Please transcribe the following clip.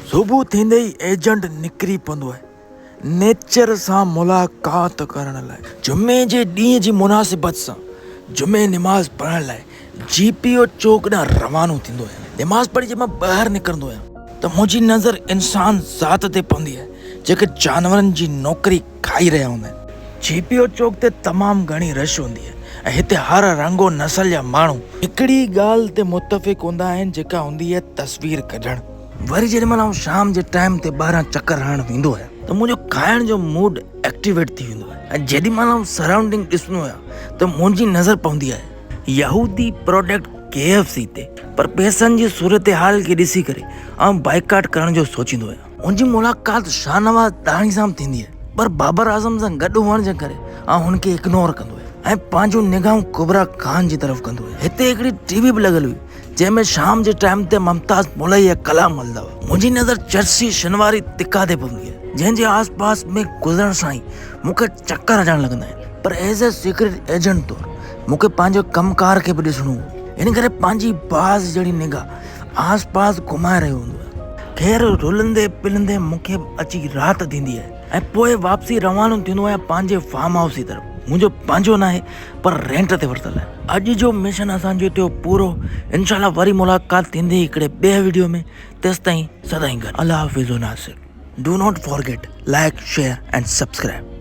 सुबह थींदे ही एजेंट निकिरी पवंदो आहे नेचर सां मुलाक़ात करण लाइ। जुमे जे ॾींहं जी मुनासिबत सां जुमे निमाज़ पढ़ण लाइ GPO चौक ॾांहुं रवानो थींदो आहियां। निमाज़ पढ़ी जंहिं मां ॿाहिरि निकिरंदो आहियां त मुंहिंजी नज़र इंसान ज़ात ते पवंदी आहे जेके जानवरनि जी नौकरी खाई रहिया हूंदा आहिनि। GPO चौक ते तमामु घणी रश हूंदी आहे ऐं हिते हर रंगो नस्ल जा माण्हू हिकिड़ी ॻाल्हि ते मुतफ़िक़ हूंदा आहिनि जेका हूंदी आहे तस्वीर कढणु। वरी जेॾी महिल आउं शाम जे टाइम ते ॿाहिरां चकर हणणु वेंदो आहियां त मुंहिंजो खाइण जो मूड एक्टिवेट थी वेंदो आहे ऐं जेॾी महिल आउं सराउंडिंग ॾिसंदो आहियां त मुंहिंजी नज़र पवंदी आहे यहूदी प्रोडक्ट KFC ते। पर पैसनि जी सूरत हाल खे ॾिसी करे आउं बाइकाट करण जो सोचींदो आहियां। मुंहिंजी मुलाक़ात शाहनवाज़ दाणी सां थींदी आहे पर बाबर आज़म सां गॾु हुअण जे करे आउं हुनखे इग्नोर कंदो आहियां ऐं पंहिंजूं निगाहूं कुबरा खान जी तरफ़ कंदो आहियां। हिते हिकिड़ी TV बि लॻल हुई जंहिंमें शाम जे टाइम ते मुमताज़ मुलई या कलाम हलंदा हुआ। मुंहिंजी नज़र चर्सी शनिवारी तिका ते पवंदी आहे जंहिंजे आसपास में गुज़रण सां ई मूंखे चक्कर अचणु लॻंदा आहिनि। पर एज़ ए सीक्रेट एजेंट तौरु मूंखे पंहिंजो कमकार खे बि ॾिसणो हो, इन करे पंहिंजी बाज़ जहिड़ी निगाह आसपास घुमाए रहियो हूंदो आहे। ख़ैर रुलंदे पिलंदे मूंखे अची राति थींदी आहे ऐं पोइ वापसी रवानो थींदो आहियां पंहिंजे फार्म हाउस जी तरफ़। मुंहिंजो पंहिंजो न आहे पर रेंट ते वरितलु आहे। अॼु जो मिशन असांजो थियो पूरो। इंशाल्लाह वरी मुलाक़ात थींदी हिकिड़े ॿिए वीडियो में। तेसि ताईं सदाईं गॾु। अल्लाह हाफ़िज़ Nasir. Do not forget like share and subscribe.